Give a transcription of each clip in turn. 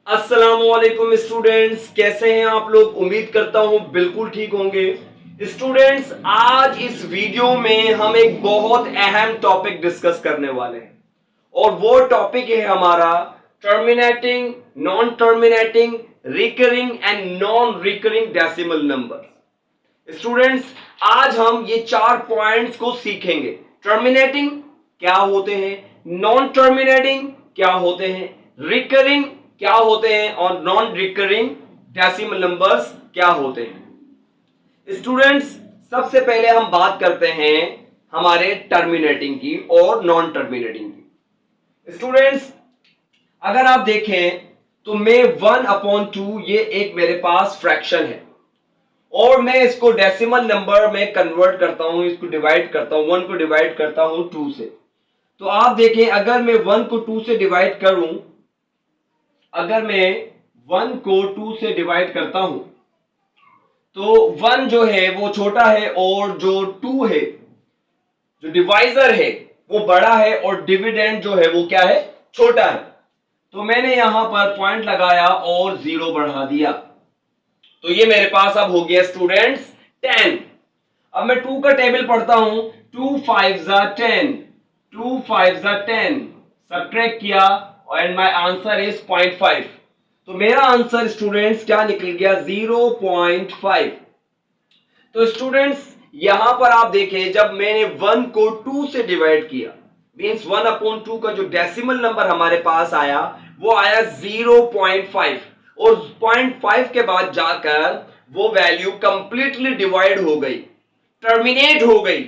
अस्सलामुअलैकुम स्टूडेंट्स, कैसे हैं आप लोग। उम्मीद करता हूं बिल्कुल ठीक होंगे। स्टूडेंट्स, आज इस वीडियो में हम एक बहुत अहम टॉपिक डिस्कस करने वाले हैं और वो टॉपिक है हमारा terminating, non terminating, recurring and non recurring decimal number. Students, आज हम ये 4 पॉइंट्स को सीखेंगे। टर्मिनेटिंग क्या होते हैं, नॉन टर्मिनेटिंग क्या होते हैं, रिकरिंग क्या होते हैं और नॉन रिकरिंग डेसिमल नंबर्स क्या होते हैं। स्टूडेंट्स, सबसे पहले हम बात करते हैं हमारे टर्मिनेटिंग की और नॉन टर्मिनेटिंग की। स्टूडेंट्स, अगर आप देखें तो मैं 1/2 ये एक मेरे पास फ्रैक्शन है और मैं इसको डेसिमल नंबर में कन्वर्ट करता हूं, इसको डिवाइड करता हूं, 1 को डिवाइड करता हूं 2 से। तो आप देखें, अगर मैं 1 को 2 से डिवाइड करूं, अगर मैं 1 को 2 से डिवाइड करता हूं तो 1 जो है वो छोटा है और जो 2 है, जो डिवाइजर है वो बड़ा है और डिविडेंड जो है वो क्या है, छोटा है। तो मैंने यहां पर पॉइंट लगाया और 0 बढ़ा दिया, तो ये मेरे पास अब हो गया स्टूडेंट्स 10। अब मैं 2 का टेबल पढ़ता हूं, 2 5 10, 2 5 10, सब्ट्रैक्ट किया एंड माय आंसर इज 0.5। तो मेरा आंसर स्टूडेंट्स क्या निकल गया, 0.5। तो स्टूडेंट्स, यहां पर आप देखें, जब मैंने 1 को 2 से डिवाइड किया, मींस 1/2 का जो डेसिमल नंबर हमारे पास आया वो आया 0.5 और 0.5 के बाद जाकर वो वैल्यू कंप्लीटली डिवाइड हो गई, टर्मिनेट हो गई,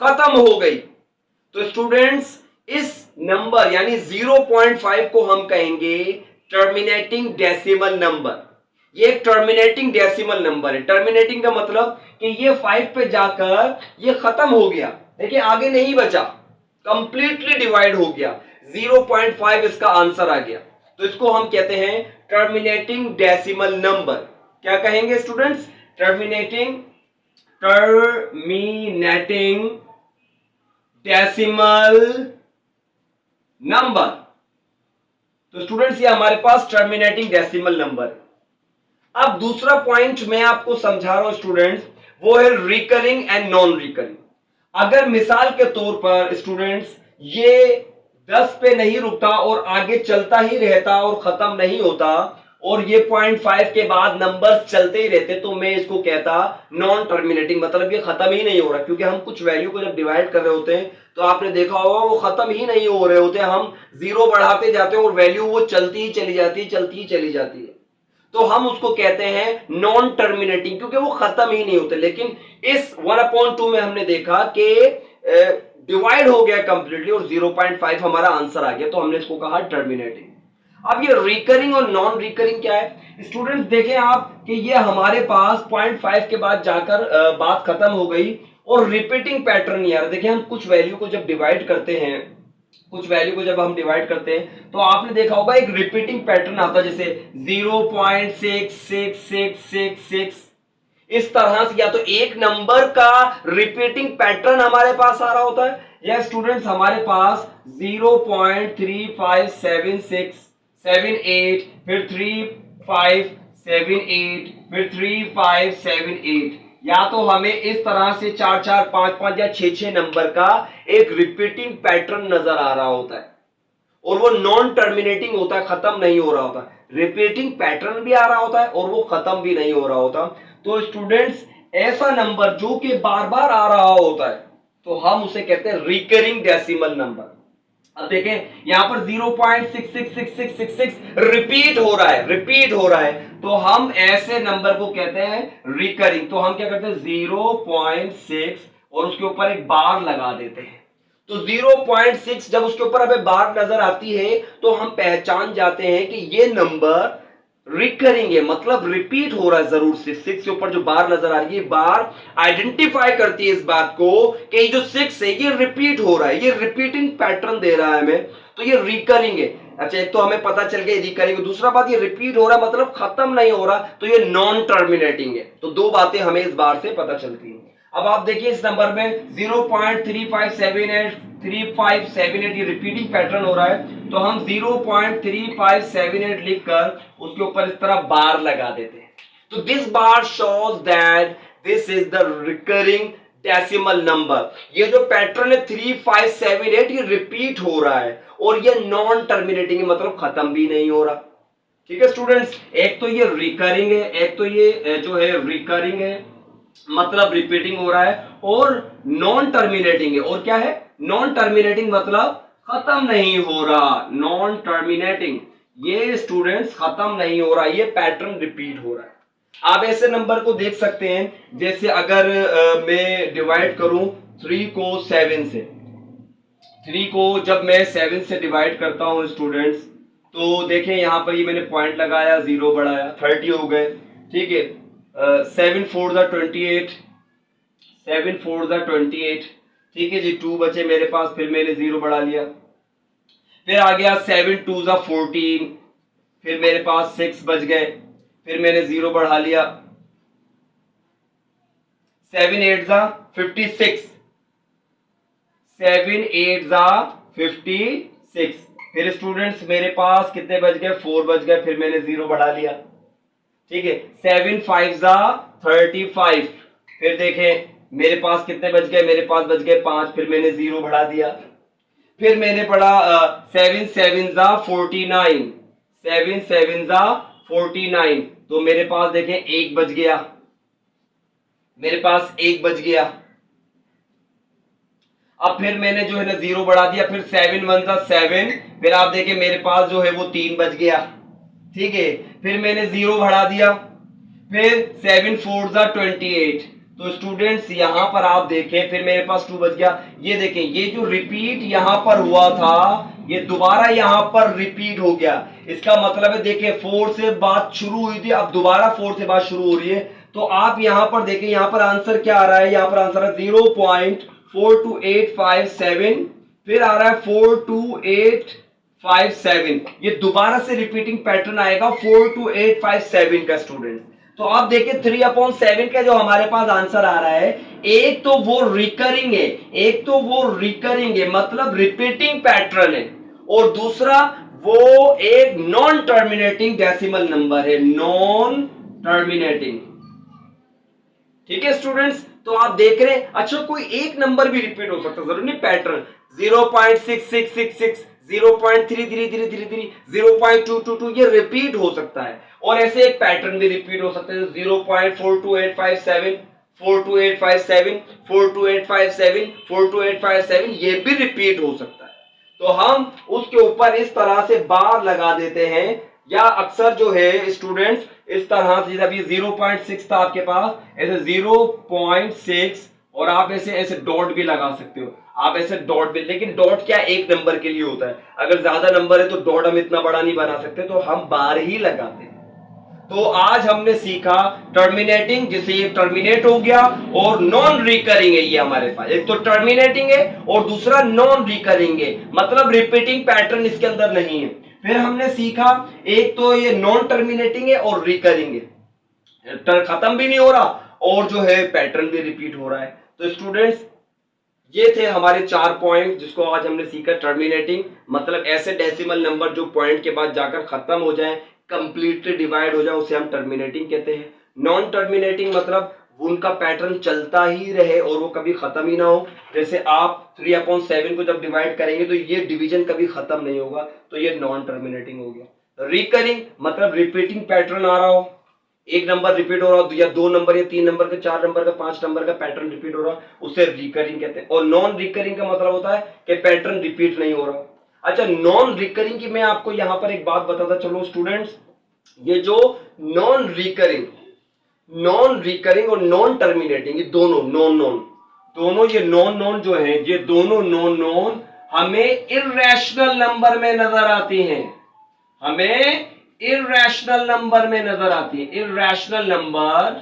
खत्म हो गई। तो स्टूडेंट्स, इस नंबर यानी 0.5 को हम कहेंगे टर्मिनेटिंग डेसिमल नंबर। ये एक टर्मिनेटिंग डेसिमल नंबर है। टर्मिनेटिंग का मतलब कि ये 5 पे जाकर ये खत्म हो गया, देखिए आगे नहीं बचा, कंप्लीटली डिवाइड हो गया, 0.5 इसका आंसर आ गया। तो इसको हम कहते हैं टर्मिनेटिंग डेसिमल नंबर। क्या कहेंगे स्टूडेंट्स, टर्मिनेटिंग डेसिमल नंबर। तो स्टूडेंट्स, ये हमारे पास टर्मिनेटिंग डेसिमल नंबर। अब दूसरा पॉइंट मैं आपको समझा रहा हूं स्टूडेंट्स, वो है रिकरिंग एंड नॉन रिकरिंग। अगर मिसाल के तौर पर स्टूडेंट्स ये 10 पे नहीं रुकता और आगे चलता ही रहता और खत्म नहीं होता और ये 0.5 के बाद नंबर्स चलते ही रहते, तो मैं इसको कहता नॉन टर्मिनेटिंग, मतलब ये खत्म ही नहीं हो रहा। क्योंकि हम कुछ वैल्यू को जब डिवाइड कर रहे होते हैं तो आपने देखा होगा वो खत्म ही नहीं हो रहे होते, हम 0 बढ़ाते जाते हैं और वैल्यू वो चलती ही चली जाती है, चलती ही चली जाती है। तो हम उसको कहते हैं नॉन टर्मिनेटिंग, क्योंकि वो खत्म ही नहीं होते। लेकिन इस 1/2 में हमने देखा कि डिवाइड हो गया कंप्लीटली और 0.5 हमारा आंसर आ गया, तो हमने इसको कहा टर्मिनेटिंग। अब ये रिकरिंग और नॉन रिकरिंग क्या है स्टूडेंट्स, देखें आप कि ये हमारे पास 0.5 के बाद जाकर बात खत्म हो गई और रिपीटिंग पैटर्न नहीं आ रहा। देखिए, हम कुछ वैल्यू को जब डिवाइड करते हैं, कुछ वैल्यू को जब हम डिवाइड करते हैं तो आपने देखा होगा एक रिपीटिंग पैटर्न आता है, जैसे 0.6666, इस तरह से या तो एक नंबर का रिपीटिंग पैटर्न हमारे पास आ रहा होता है, या स्टूडेंट्स हमारे पास 0.357678, फिर 3578, फिर 3578, या तो हमें इस तरह से 4 4 5 5 या 6 6 नंबर का एक रिपीटिंग पैटर्न नजर आ रहा होता है और वो नॉन टर्मिनेटिंग होता है, खत्म नहीं हो रहा होता। रिपीटिंग पैटर्न भी आ रहा होता है और वो खत्म भी नहीं हो रहा होता। तो स्टूडेंट्स, ऐसा नंबर जो कि बार बार आ रहा होता है तो हम उसे कहते हैं रिकरिंग डेसिमल नंबर। अब देखें, यहां पर 0.666666 रिपीट हो रहा है, तो हम ऐसे नंबर को कहते हैं रिकरिंग। तो हम क्या करते हैं, 0.6 और उसके ऊपर एक बार लगा देते हैं। तो 0.6 जब उसके ऊपर हमें बार नजर आती है तो हम पहचान जाते हैं कि ये नंबर रिकरिंग है, मतलब रिपीट हो रहा है जरूर से। 6 के ऊपर जो बार नजर आ रही है, बार आइडेंटिफाई करती है इस बात को कि ये जो 6 है ये रिपीट हो रहा है, ये रिपीटिंग पैटर्न दे रहा है हमें, तो ये रिकरिंग है। अच्छा, एक तो हमें पता चल गया रिकरिंग, दूसरा बात ये रिपीट हो रहा है मतलब खत्म नहीं हो रहा, तो ये नॉन टर्मिनेटिंग है। तो दो बातें हमें इस बार से पता चलती हैं। अब आप देखिए इस नंबर में 0.3578 ये रिपीटिंग पैटर्न हो रहा है, तो हम 0.3578 लिखकर उसके ऊपर इस तरह बार लगा देते हैं। तो this bar shows that this is the recurring decimal number. ये जो पैटर्न है 3578 ये रिपीट हो रहा है और ये नॉन टर्मिनेटिंग है, मतलब खत्म भी नहीं हो रहा। ठीक है स्टूडेंट्स, एक तो ये रिकरिंग है, एक तो ये जो है रिकरिंग है मतलब रिपीटिंग हो रहा है, और नॉन टर्मिनेटिंग है। और क्या है? नॉन टर्मिनेटिंग मतलब खत्म नहीं हो रहा। नॉन टर्मिनेटिंग, ये स्टूडेंट्स खत्म नहीं हो रहा, ये पैटर्न रिपीट हो रहा है। आप ऐसे नंबर को देख सकते हैं, जैसे अगर मैं डिवाइड करूं 3 को 7 से, 3 को जब मैं 7 से डिवाइड करता हूं स्टूडेंट्स, तो देखें यहां पर ये मैंने पॉइंट लगाया, 0 बढ़ाया, 30 हो गए। ठीक है, 7 4 ज़ा 28, 7 4 ज़ा 28। ठीक है जी, 2 बचे मेरे पास, फिर मैंने 0 बढ़ा लिया। फिर आ गया 7 2 ज़ा 14, फिर मेरे पास 6 बच गए, फिर मैंने 0 बढ़ा लिया। 7 8 ज़ा 56, 7 8 ज़ा 56। फिर स्टूडेंट्स मेरे पास कितने बच गए? 4 बच गए, फिर मैंने 0 बढ़ा लिया। ठीक है, 7 5 ज़ा 35। फिर देखें मेरे पास कितने बच गए? मेरे पास बच गए 5, फिर मैंने 0 बढ़ा दिया। फिर मैंने पढ़ा 7 7 ज़ा 49, 7 7 ज़ा 49, तो मेरे पास देखें 1 बच गया, मेरे पास 1 बच गया। अब फिर मैंने जो है ना 0 बढ़ा दिया, फिर 7 1 ज़ा 7, फिर आप देखें मेरे पास जो है वो 3 बच गया। ठीक है, फिर मैंने 0 बढ़ा दिया, फिर 7 4 ज़ा 28। तो स्टूडेंट्स यहां पर आप देखें फिर मेरे पास 2 बच गया। ये देखें, ये जो रिपीट यहां पर हुआ था ये दोबारा यहां पर रिपीट हो गया। इसका मतलब है देखें 4 से बात शुरू हुई थी, अब दोबारा 4 से बात शुरू हो रही है। तो आप यहां पर देखें, यहां पर आंसर क्या आ रहा है? यहां पर आंसर है 0.42857, फिर आ रहा है 42857। ये दोबारा से रिपीटिंग पैटर्न आएगा 42857 का स्टूडेंट। तो आप देखिए 3/7 का जो हमारे पास आंसर आ रहा है, एक तो वो रिकरिंग है, एक तो वो रिकरिंग है मतलब रिपीटिंग पैटर्न है, और दूसरा वो एक नॉन टर्मिनेटिंग डेसिमल नंबर है, नॉन टर्मिनेटिंग। ठीक है स्टूडेंट्स, तो आप देख रहे हैं। अच्छा, कोई एक नंबर भी रिपीट हो सकता है, जरूरी नहीं पैटर्न। 0.6666, 0.3333, 0.222 ये रिपीट हो सकता है, और ऐसे एक पैटर्न भी रिपीट हो सकता है 0.42857, 42857, 42857, 42857 ये भी रिपीट हो सकता है। तो हम उसके ऊपर इस तरह से बार लगा देते हैं, या अक्सर जो है स्टूडेंट्स इस तरह से, जब ये 0.6 था आपके पास, ऐसे 0.6 और आप ऐसे डॉट भी लगा सकते हो, आप ऐसे डॉट भी, लेकिन डॉट क्या एक नंबर के लिए होता है, अगर ज्यादा नंबर है तो डॉट हम इतना बड़ा नहीं बना सकते, तो हम बार ही लगाते हैं। तो आज हमने सीखा टर्मिनेटिंग, जिसे ये टर्मिनेट हो गया, और नॉन रिकरिंग है ये हमारे पास। एक तो टर्मिनेटिंग है और दूसरा नॉन रिकरिंग है, मतलब रिपीटिंग पैटर्न इसके अंदर नहीं है। फिर हमने सीखा एक तो ये नॉन टर्मिनेटिंग है और रिकरिंग है, खत्म भी नहीं हो रहा और जो है पैटर्न भी रिपीट हो रहा है। तो स्टूडेंट्स ये थे हमारे 4 पॉइंट जिसको आज हमने सीखा। टर्मिनेटिंग मतलब ऐसे डेसिमल नंबर जो पॉइंट के बाद जाकर खत्म हो जाए, कंप्लीटली डिवाइड हो जाए, उसे हम टर्मिनेटिंग कहते हैं। नॉन टर्मिनेटिंग मतलब उनका पैटर्न चलता ही रहे और वो कभी खत्म ही ना हो। जैसे आप 3/7 को जब डिवाइड करेंगे तो ये डिवीजन कभी खत्म नहीं होगा, तो ये नॉन टर्मिनेटिंग हो गया। रिकरिंग मतलब रिपीटिंग पैटर्न आ रहा हो, एक नंबर रिपीट हो रहा हो, या 2 नंबर या 3 नंबर का, 4 नंबर का, 5 नंबर का पैटर्न रिपीट हो रहा है, उसे रिकरिंग कहते हैं। और नॉन रिकरिंग का मतलब होता है कि पैटर्न रिपीट नहीं हो रहा। अच्छा, नॉन रिकरिंग की मैं आपको यहां पर एक बात बताता चलो स्टूडेंट्स, ये जो नॉन रिकरिंग और नॉन टर्मिनेटिंग, ये दोनों दोनों ये नॉन जो है, ये दोनों नॉन हमें इर्रेशनल नंबर में नजर आती हैं, हमें इर्रेशनल नंबर में नजर आती है। इर्रेशनल नंबर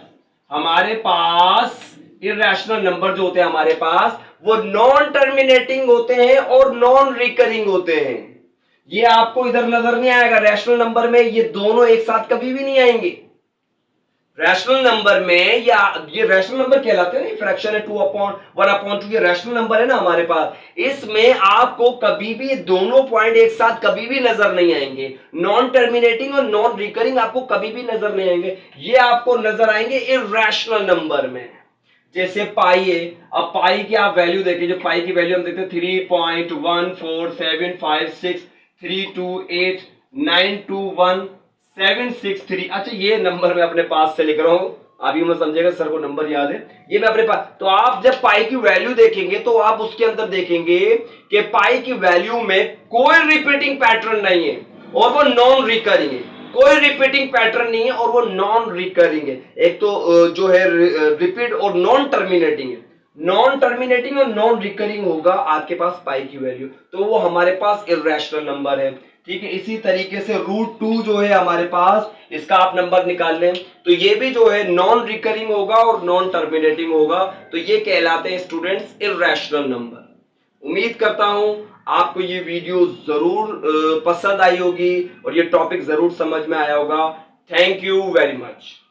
हमारे पास, इर्रेशनल नंबर जो होते हैं हमारे पास, वो नॉन टर्मिनेटिंग होते हैं और नॉन रिकरिंग होते हैं। ये आपको इधर नजर नहीं आएगा रैशनल नंबर में, ये दोनों एक साथ कभी भी नहीं आएंगे। रैशनल नंबर में या ये रैशनल नंबर कहलाते हैं ना, फ्रैक्शन है 2/1/2, ये रैशनल नंबर है ना हमारे पास। इसमें आपको कभी भी दोनों पॉइंट एक साथ कभी भी नजर नहीं आएंगे, नॉन टर्मिनेटिंग और नॉन रिकरिंग आपको कभी भी नजर नहीं आएंगे, ये आपको नजर आएंगे इर्रेशनल नंबर में। जैसे पाई है, अब पाई की आप वैल्यू देखें, जो पाई की वैल्यू हम देखते हैं 3.1475632892176 अच्छा ये नंबर मैं अपने पास से लिख रहा हूं, अभी मैं समझेगा सर को नंबर याद है, ये मैं अपने पास। तो आप जब पाई की वैल्यू देखेंगे तो आप उसके अंदर देखेंगे कि पाई की वैल्यू में कोई रिपीटिंग पैटर्न नहीं है और वो नॉन रिकरिंग है, कोई रिपीटिंग पैटर्न नहीं है और वो नॉन रिकरिंग है। एक तो जो है रिपीट और नॉन टर्मिनेटिंग है, नॉन टर्मिनेटिंग और नॉन रिकरिंग होगा आपके पास पाई की वैल्यू, तो वो हमारे पास इर्रेशनल नंबर है। ठीक है, इसी तरीके से √2 जो है हमारे पास, इसका आप नंबर निकाल लें तो ये भी जो है नॉन रिकरिंग होगा और नॉन टर्मिनेटिंग होगा, तो ये कहलाते हैं स्टूडेंट्स इर्रेशनल नंबर। उम्मीद करता हूं आपको ये वीडियो जरूर पसंद आई होगी और ये टॉपिक जरूर समझ में आया होगा। Thank you very much.